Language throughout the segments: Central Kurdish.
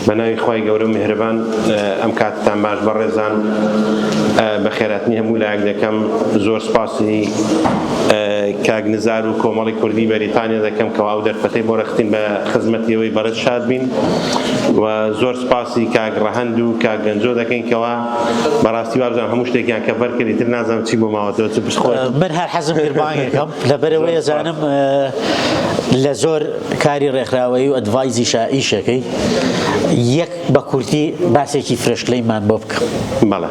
بەناوی خوای گەورە و میهرەبان ئەم کاتتان باش بەڕێزان بەخێراتنی هەموو لایەک دەکەم. زۆر سپاسی کاک نزار و کۆمەڵی کوردی بەریتانیا دەکەم کە ئەو دەرفەتەی بۆ ڕێختین بە خزمەتیەوەی بەڕێز شاد بین و زۆر سپاسی کاک ڕەهەند و کاک گەنجۆ دەکەین کەوا بەڕاستی وابزانم هەموو شتێکیان کە بەر کردی تر نازانم چی بۆ ماوەتەوە چ پشتخۆ من هەر حەزم کرد بانگێکم لەبەرەوەی ئەزانم لە زۆر کاری ڕێکخراوەیی و ئەدڤایزی ئیشەکەی یەک بە کورتی باسێکی فرێشکلەیمان بۆ بکەم. بەڵێ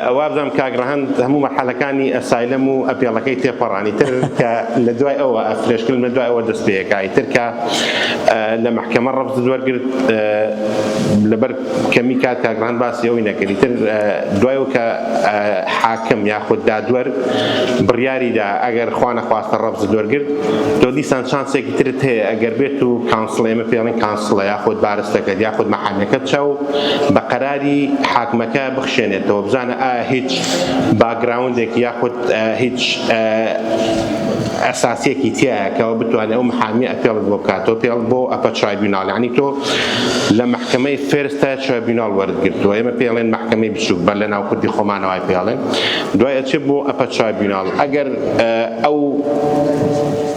ئەوە بزانم کاک ڕەهەند هەموو مەرحەلەکانی ئەسایلەم و ئەپێڵەکەی تێپەڕانی تر کە لە دوای ئەوە فرێشکردن لە دوای ئەوە دەست پێیەکای تر کە لە محکەمە ڕەفزت وەرگرت لەبەر کەمی کات کاک ڕەهەند باسی ئەوەی نەکردی تر دوایەوە کە حاکم یاخود دادوەر بڕیاریدا ئەگەر خوا نەخواستە ڕەفزت وەرگرت تۆ دیسان شانسێکی ترت هەیە ئەگەر بێت و کانسڵ ئێمە پێڵێن کانسڵە یاخود بارستەکەت یاخود مەحاکمەکەت چاو بە قەراری حاکمەکە بخشێنێتەوە بزانە هیچ باگراوندێک یاخود هیچ ئەساسیەکی تایە کەەوە بتوانێت ئەو محامی ئەپێڵت بۆ بکاتەوە پێڵ بۆ ئەپە ترایبیونال، یعنی تۆ لە محکەمەی فێرستە ترایبیونال وەرگرتووە، ئێمە پێڵێن محکەمەی بچووک بەر لە ناو کوردی خۆمانەوەی پێڵێن دوای ئەچێ بۆ ئەپە ترایبیونال. ئەگەر ئەو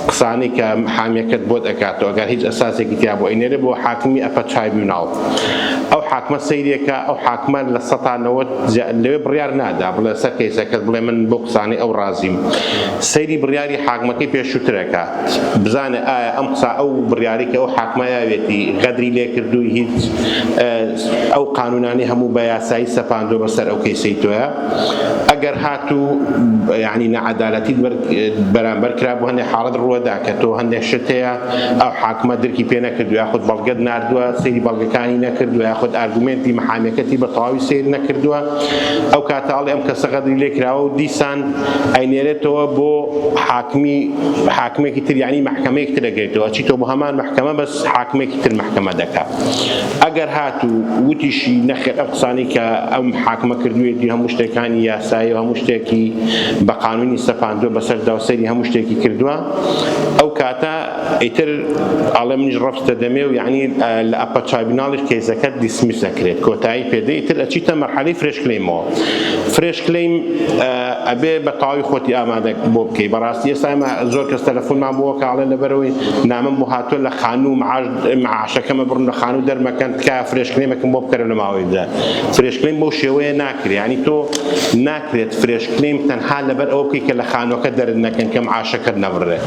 قسانی کە محامیەکەت بۆت ئەکاتەوە ئەگەر هیچ ئەساسێکی تیا بۆ ئینێرە بۆ حاکمی ئەپە ترایبیونال، ئەو حاکمە سەیرێکە ئەو حاکمە لە ١٠٠ لەوێ بڕیار نادا بڵێ سەر کەیسەکەت بڵێ من بۆ قسانی ئەو ڕازیم، سەیری بڕیاری حاکمەکەی پێشووترەکات بزانێ ئایا ئەم قسا ئەو بڕیاری کە ئەو حاکمەیەوێتی غەدری لێ کردووی هیچ ئەو قانونانی هەموو بە یاسایی سەپاندۆ بەسەر ئەو کەیسەی تۆیە. ئەگەر هاتوو یعنی نەعەدالەتی بەرامبەر کرا بۆ هەندێک حاڵەت ڕووەدا کە تۆ هەندێک شت هەیە ئەو حاکمە درکی پێ نەکردو یاخود بەڵگەت ناردووە سەیری بەڵگەکانی نەکردووە یاخود ئارگومنتی محامیەکەتی بە تەواوی سیر نەکردووە، ئەو کاتە ئەڵێ ئەم کەسە غەدری لێ کراوە و دیسان ئەینێرێتەوە بۆ حاکمێکی تر، یعنی محکەمەیەکی تر دەگرێتەوە چیتۆ بۆ هەمان محکەمە بەس حاکمێکی تر محکەمە دەکات. ئەگەر هاتوو وتیشی نەخێت ئەم قسانی کە ئەم حاکمە کردوێتی هەموو شتێکانی یاسایی و هەموو شتێکی بە قانونی سەپاندۆ بەسەر داوسەری هەموو شتێکی کردووە، ئەو کاتە ئیتر ئاڵێ منیش ڕەفستە دەمێ و یعنی لە ئەپە ترایبیوناڵیش کەیسەکەت دیسمیس دەکرێت کۆتایی پێدەی ئیتر ئەچیتە مەرحەلەی فرێشکلەیمەوە. فرێشکلەیم ئەبێ بە تەواوی خۆتی ئامادە بۆ بکەی. بەڕاستی ئێستا ئێمە زۆر کەس تەلەفۆنمان بۆوە کە ئاڵێ لەبەرەوەی نامەم بۆ هاتووە لە خانوو معاشەکەمە بڕن لە خانوو دەرمەکەن تکایە فرێشکلەیمەکەم بۆ بکەرە لە ماوەیەدا. فرێشکلەیم بەو شێوەیە ناکرێت، یعنی تۆ ناکرێت فرێشکلەیم تەنها لەبەر ئەوە بکەی کە لە خانووەکە دەرت نەکەن کە معاشەکەت نەبڕێت.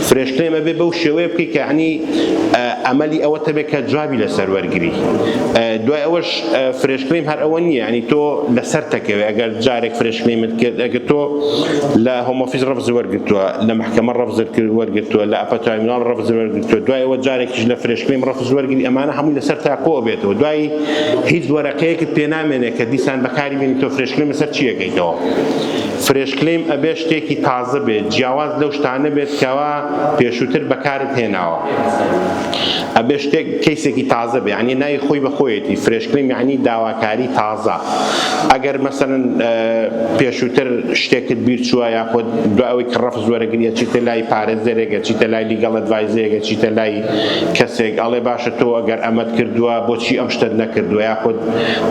فرێشکلەیم ئەبێ بەو شێوەیە بکەی کە یعنی ئەمەلی ئەوەتە بێت کە جوابی لەسەر وەرگری. دوای ئەوەش فرێشکلەیم هەر ئەوە نییە، یعنی تۆ لەسەر تەکەوێت ئەگەر جارێک فرێشکلەیمت کرد ئەگەر تۆ لە هۆم ئۆفیس ڕەفز وەرگرتووە لە محکەمە ڕەفز وەرگرتووە لە ئەپە ترایبیونال ڕەفز وەرگرتووە دوای ئەوە جارێکیش لە فرێشکلەیم ڕەفز وەرگری ئەمانە هەمووی لەسەر تاکۆ بێتەوە دوای هیچ وەرەقەیەکت پێ نامێنێت کە دیسان بەکاری بێنی تۆ فرێشکلەیم لەسەر چیەکەیتەوە. فرێشکلەیم ئەبێ شتێکی تازە بێت، جیاواز لەو شتانە بێت کەوا پێشووتر بەکارت هێناوە، ئەبێ شتێک کەیسێکی تازە بێ، یعنی نای خۆی بەخۆیەتی فرێشکلەیم یعنی داواکاری تازە. ئەگەر مەسەلەن پێشووتر شتێکت بیر چووە یاخود دوای ئەوەی کە ڕەفز وەرەگریە چیتە لای پارێزەرێکە چیتە لای لیگەڵ ئەدڤایزەرێکە چیتە لای کەسێک ئەڵێ باشە تۆ ئەگەر ئەمەت کردووە بۆچی ئەم شتت نەکردووە یاخود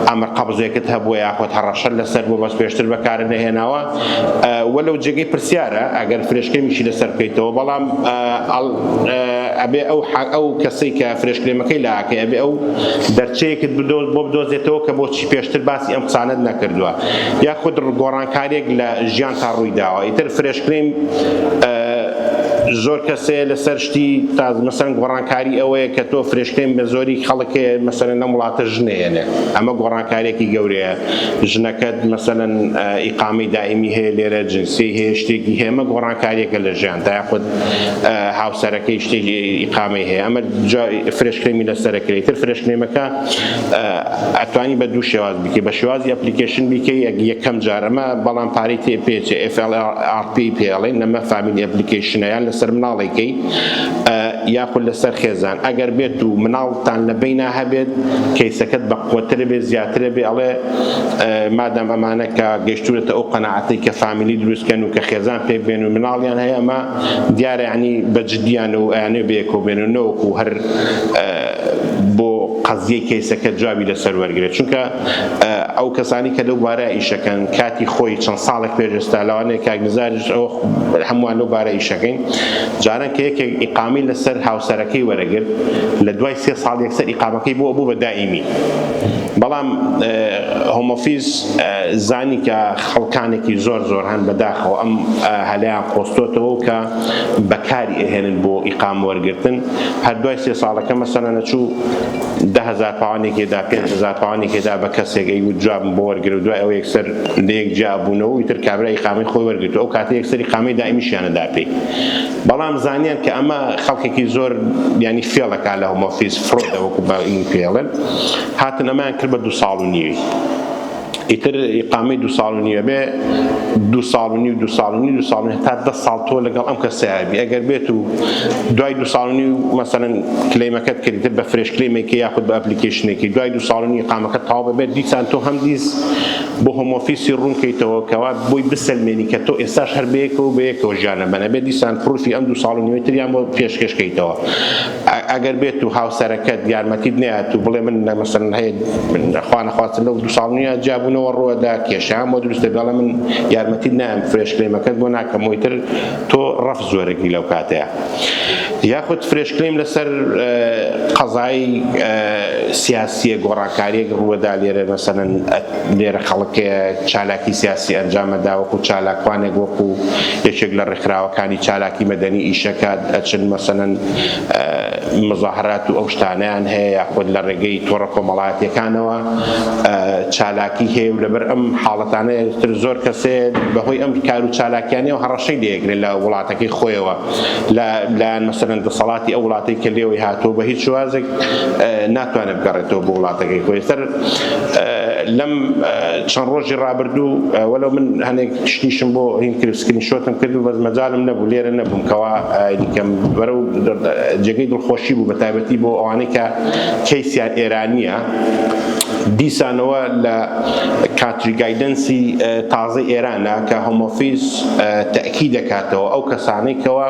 ئەمە قەبزێکت هەبووە یاخود هەڕەشەت لەسەر بۆ بەس پێشتر بەکارە نەهێناوە وەلەو جێگەی پرسیارە ئەگەر فرێشکلەیمیشی لەسەر بکەیتەوە، بەڵام ئەبێ ئەو کەسەی کە فرێشکلەیمەکەی لاکەی ئەبێ ئەو دەرچەیەکت بۆ بدۆزێتەوە کە بۆچی پێشتر باسی ئەم قسانت نەکردووە یاخود گۆڕانکاریێک لە ژیان تا ڕووی داوە. ئیتر فرێشکلەیم زۆر کەسەیە لەسەر شتی مەسەلەن گۆڕانکاری ئەوەیە کە تۆ فرێشکلەیم بە زۆری خەڵکێ مەسەلەن لە وڵاتە ژنێنێ، ئەمە گۆڕانکارێکی گەورەیە. ژنەکەت مەسەلەن ئیقامەی دائیمی هەیە لێرە جنسی هەیە شتێکی هەیە، ئەمە گۆڕانکاریەکە لە ژیان تا یاخود هاوسەرەکەی شتێکی ئیقامەی هەیە، ئەمە فرێشکلەیمی لەسەرەکرێت. تر فرێشکلەیمەکە ئەتوانی بە دوو شێواز بکەی، بە شێوازی ئەپلیکیشن بکەی یەکەم جار ئەمە بەڵام پارەی تێپێچێ FLRP پێڵێن ئەمە فامیلی ئەپلیکیشنەیە لەسەر مناڵێکی یاخود لەسەر خێزان. ئەگەر بێت و مناڵتان لە بەینا هەبێت کەیسەکەت بە قووەترە بێ زیاترە بێ ئەڵێ مادام ئەمانە کە گەیشتوورەتە ئەو قەناعەتی کە فامیلی دروستکەن و کە خێزان پێک بێن و مناڵیان هەیە ئەمە دیارە یعنی بەجددیان و ئەیانێ بێکۆ بێن و نەوەکو هەر بۆ قەزیەی کەیسەکە جوابی لەسەر وەرگرێت چونکە ئەو کەسانی کە لەو بارە ئیشەکەن کاتی خۆی چەند ساڵێک پێشستا لەوانەیە کاگنزارش ئەو هەمووان لەو بارە ئیشەکەین جاران کە یەکێک ئیقامی لەسەر هاوسەرەکەی وەرەگرت لە دوای 3 ساڵ یەکسەر ئیقامەکەی بوو بە دائیمی بەڵام هۆم ئۆفیس زانی کە خەڵکانێکی زۆر هەن بەداخەوە ئەم هەلایان قۆستۆتەوە کە بەکاری ئەهێنن بۆ ئیقام وەرگرتن هەر دوای 3 ساڵەکە مەسەلەن نەچوو 10,000 پاوانێکێدا 5,000 پاوانێکێدا بە کەسێک ئەیوت جوابم بۆ وەرگرت و دوای ئەوە یەکسەر لە یەک جیا بوونەوە ئیتر کابرا ئیقامەی خۆی وەرگرت ئەو کاتە یەکسەر ئیقامەی دائیمیشیانەدا پێی بەڵام زانیان کە ئەمە خەڵکێکی زۆر ینی فێڵەکە لە هۆم ئۆفیس فرۆدە وەکو بە ئین پێڵێن هاتن ئەمایان کرد بە 2 ساڵ و نیوی ئیتر ئیقامەی 2 ساڵ و نیوە بێ 2 ساڵ و نیو 2 ساڵ و نیو 2 ساڵ و نیو تا 10 ساڵ تۆ لەگەڵ ئەم کەسەیە بی ئەگەر بێت و دوای 2 ساڵ و نیو مەسەلەن کلەیمەکەت کردیتر بە فرێش کلەیمێکی یاخود بە ئەپلیکیشنێکی دوای 2 ساڵ و نیو ئیقامەکەت تەواو ببێت دیسان تۆ هەم دیس بۆ هۆم ئۆفیسی ڕوونکەیتەوە کەوا بۆی بسەلمێنی کە تۆ ئێستاش هەر بەیەکەوە بەیەکەوە ژیانە بەنە بێت دیسان پروفی ئەم 2 ساڵ و نیوەی تریان بۆ پێشکەشکەیتەوە ئەگەر بێت و هاوسەرەکەت یارمەتیت نەهات و بڵێ من مەسەلەن هەیە خوا نەخواستن لەو 2 ساڵ و نیوە جابوونەوە ڕۆدا کێشیان بۆ دروستە بەڵام من یارمەتیت نام فرێش کلێمەکەت بۆ ناکەمەوە ئیتر تۆ ڕەف زۆرەگری لەو کاتەیە یاخود فرێش کلێم لەسەر قەزای سیاسیە گۆڕانکاریەک ڕووەدا لێرە مەسەلەن لێرە خەڵکێ چالاکی سیاسی ئەنجامەدا وەکو چالاکوانێک وەکو یەکێک لە ڕێکخراوەکانی چالاکی مەدەنی ئیشەکات ئەچن مەسەلەن مزاحرات و ئەو شتانیان هەیە یاخود لە ڕێگەی تۆڕە کۆمەڵایەتیەکانەوە چالاکی هەیە و لەبەر ئەم حاڵەتانەیە تر زۆر کەسێ بەهۆی ئەم کار و چالاکیانەوە هەڕەشەی لێگرێت لە وڵاتەکەی خۆیەوە لایەن مەسەلەن دەسەڵاتی ئەو وڵاتی کە لێوەی هاتووە بە هیچ شوازێک ناتوانێت بگەڕێتەوە بۆ وڵاتەکەی خۆی سەر لەم چەند ڕۆژی ڕابردوو وەلو من هەنێک شتیشم بۆ هین کرد سکرینشۆتم کرد و بەس مەجالم نەبوو لێرە نەبووم کەوا دیکەم بەرەو جێگەی دڵخۆشی بوو بە تایبەتی بۆ ئەوانەی کە کەیسیان ئێرانیە دیسانەوە لە کاتری گایدنسی تازە ئێرانە کە هۆم ئۆفیس تەئکید دەکاتەوە ئەو کەسانەی کەوا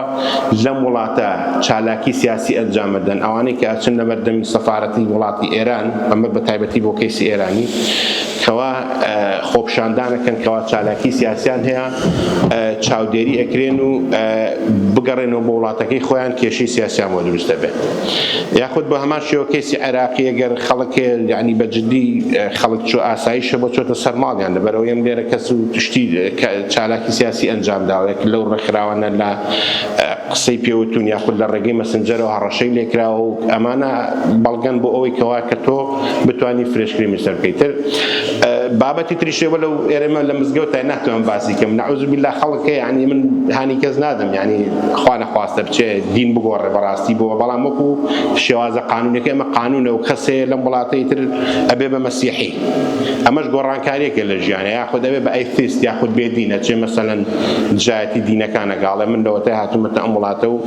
لەم وڵاتە چالاکی سیاسی ئەنجامەدەن ئەوانەی کە ئەچن لە بەردەمی سەفارەتی وڵاتی ئێران ئەمە بە تایبەتی بۆ کەیسی ئێرانی کەوا خۆپشاندانەکەن کەوا چالاکی سیاسیان هەیە چاودێری ئەکرێن و بگەڕێنەوە بۆ وڵاتەکەی خۆیان کێشەی سیاسیان بۆ دروست دەبێت یاخود بە هەمان شێوە کەیسی عێراقی ئەگەر خەڵکێ یعنی بەجددی خەڵک چۆ ئاساییشە بۆ چۆتە سەرماڵیان لەبەرەوە ئەم لێرە کەس و تشتی چالاکی سیاسی ئەنجام داوەیەک لەو ڕێکخراوانە لە قسەی پێوتون یاخود لە ڕێگەی مەسنجەرەوە هەڕەشەی لێکراوە و ئەمانە بەڵگەن بۆ ئەوەی کەوا کە تۆ بتوانی فرێشکریمی سەر بکەیتر بابەتی تریشەوە لەو ئێرەمە لە مزگەوتای ناتوانم باسی کەم نەعوذ بالله خەڵکە یعنی من هانی کەس نادەم یعنی خوا نەخواستە بچێ دین بگۆڕێ بەڕاستی بۆ بەڵام وەکو شێوازە قانونیەکە ئەمە قانونە و کەسێ لەم وڵاتەی تر ئەبێ بە مەسیحی ئەمەش گۆڕانکاریەکە لە ژیانە یاخود ئەبێ بە ئەیتیست یاخود بێدینە چێ مەسەلەن جایەتی دینەکانە گاڵێ من لەوەتای هاتوومەتە ئەم وڵاتە و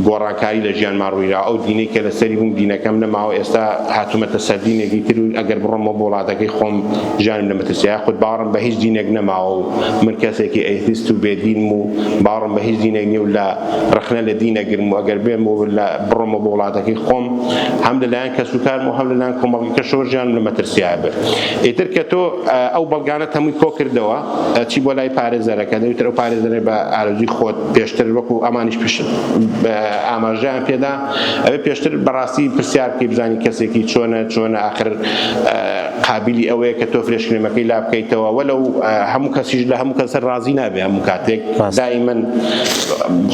گۆڕانکاری لە ژیانمان ڕوویرا ئەو دینەی کە لەسەری بووم دینەکەم نەماوە ئێستا هاتوومەتە سەر دینێکی تر و ئەگەر بڕۆمەوە بۆ وڵاتەکەی خۆم ژیانم لە مەترسیە یاخود باڕم بە هیچ دینێک نەماوە و من کەسێکی ئەیتیست و بێدینم و باڕم بە هیچ دینێک نییە و لە ڕخنە لە دینەگرم و ئەگەر بێم و بڕۆمەوە بۆ وڵاتەکەی خۆم هەم لەلایەن کەس و کارم و هەم لەلایەن کۆمەڵگەکەشەوە ژیانم لە مەترسیە بێت ئیتر کە تۆ ئەو بەڵگانە هەمووی کۆ کردەوە چی بۆ لای پارێزەرەکە دەوێتر ئەو پارێزەرە بە ئارەزوی خۆت پێشتر وەکو ئەمانیش پێش ئاماژەیان پێدا ئەوێ پێشتر بەڕاستی پرسیار بکەی بزانی کەسێکی چۆنە ئاخر قابلی ئەوەیە کە تۆ فرێشکرێمەکەی لا بکەیتەوە وەلەو هەموو کەسیش لە هەموو کەسە ڕازی نابێ هەموو کاتێک دائیمەن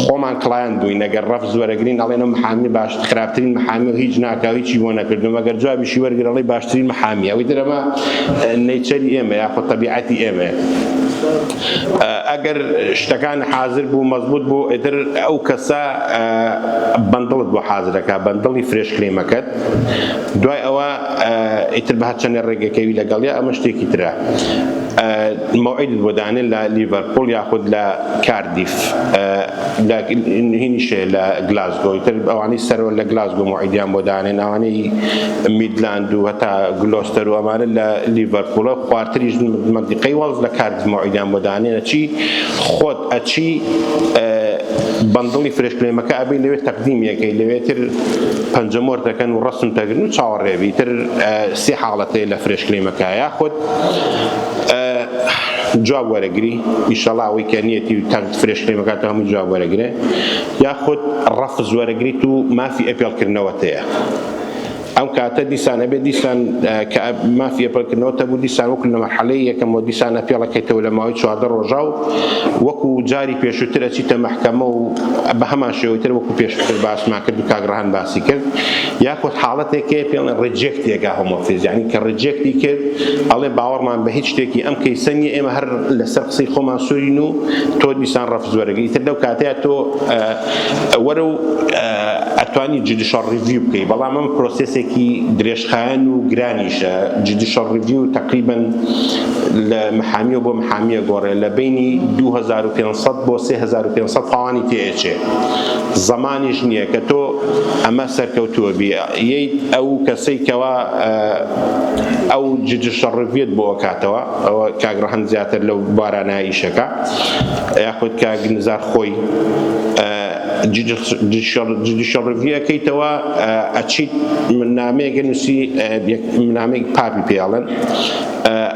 خۆمان کڵایەن بووین ئەگەر ڕەف زۆرەگرین ئەڵێنە محامی باش خراپترین محامی و هیچ ناکاو هیچی بۆ نەکردوم ئەگەر جوابیشی وەرگرە ئەڵێ باشترین محامی ئەوەی تر ئەمە نەیچەری ئێمە یاخود تەبیعەتی ئێمە ئەگەر شتەکان حاضر بوو مەزبوط بوو ئیتر ئەو کەسە بەندڵت بۆ حاضرەکە بەندڵی فرێشکرێمەکەت دوای ئەوە ئیتر بە هەرچەندە ڕێگەکەوی لەگەڵیا ئەمە شتێکی ترە موعدت بۆ دانێن لە لیڤەرپۆل یاخود لە کاردیف هینیشێ لە گلاسگۆ ئیتر ئەوانەی سەرەوە لە گلاسگۆ موعیدیان بۆ دانێن ئەوانەی میدلاند و هەتا گلۆستەر و ئەمانە لە لیڤەرپۆڵە خواردتریش مەنتیقەی وەڵز لە کاردیف موعیدیان بۆ دانێنە چی خۆت ئەچی بەندڵی فرێشکلێمەکە ئەبێ لەوێ تەقدیمیەکەی لەوێتر پەنجەمۆر دەکەن و ڕەسم دەگرن و چاوەڕێبی تر سێ حاڵەتەیە لە فرێشکلێمەکە یاخود جواب وەرەگری ئیشەڵا ئەوەی کە نیەتی و تەنگ فرێشکلێمەکاتە هەمووی جواب وەرەگرێ یاخود ڕەفز وەرەگریت و مافی ئەپێڵکردنەوەتەیە ئەم کاتە دیسان ئەبێ دیسان کە مافی ئەپێڵکردنەوەتە بوو دیسان وەکو لە مەرحەلەی یەکەمەوە دیسان ئەپێڵەکەیتەوە لە ماوەی 14 ڕۆژە و وەکو جاری پێشووتر ئەچیتە مەحکەمە و بە هەمان شێوەیەتر وەکو پێشووتر باسمان کرد و کاگڕەهان باسی کرد یاخود حاڵەتێکەیە پێڵێن ڕێجێکتێکا هۆمۆفیز یعنی کە ڕێجێکتی کرد ئەڵێ باوەڕمان بە هیچ شتێکی ئەم کەیسە نیە ئێمە هەر لەسەر قسەی خۆمان سوورین و تۆ دیسان ڕەفز وەرەگری تر لەو کاتەیە تۆ وەرە و ئەتوانی جودیشەڵ ریڤیو بکەی بەڵام ئەم پرۆسێسێکی درێژخایەن و گرانیشە جودیشەڵ ریڤیو تقریباً لە محامیە بۆ محامیە گۆڕێ لە بینی 2500 بۆ 3500 پاوانی تێچێ زمانیش نییە کە تۆ ئەمە سەرکەوتووە بی ئەو کەسەی کەوا ئەو جودیشەڵ ریڤیوت بۆ کاتەوە ئەوە کاگڕەهەن زیاتر لەو بارانە ئیشەکە یاخود کاگ نزار خۆی جودیشەڵ ریڤیوەکەیتەوە ئەچیت نامەیەک نووسی نامەیەک پاپی پێڵێن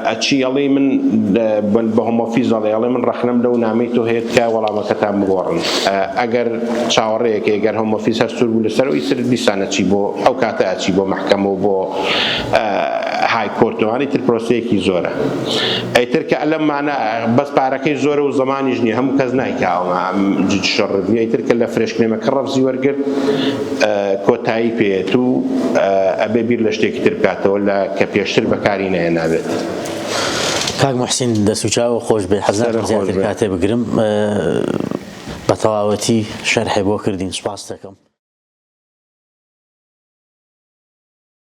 ئەچی ئەڵێ من بە هۆمۆفیز ئەڵێ من ڕەخنەم لەو نامەی تۆ هەیە کە وەڵامەکەتان بگۆڕن ئەگەر چاوەڕێیەکە ئەگەر هۆمۆفیز هەر سوور بوو لەسەر ئەوی تر دیسان ئەچی بۆ ئەو کاتە ئەچی بۆ مەحکەمە و بۆ های کۆرتەوانی تر پرۆسەیەکی زۆرە ئەیتر کە ئەلەم مانە بەس پارەکەی زۆرە و زمانیش نییە هەموو کەس نایکاوە جودیشەڵ ریڤیو ئەیتر کە لە فرێشکلێمەکە ڕەفزی وەرگرت کۆتایی پێێت و ئەبێ بیر لە شتێکی تر بکاتەوە لە کە پێشتر بەکاری نەهێنابێت. کاک موحسین دەسوچاوە خۆش بێ حەزار زیاتر کاتێ بگرم بە تەواوەتی شەرحێ بۆ کردین سوپاس دەکەم.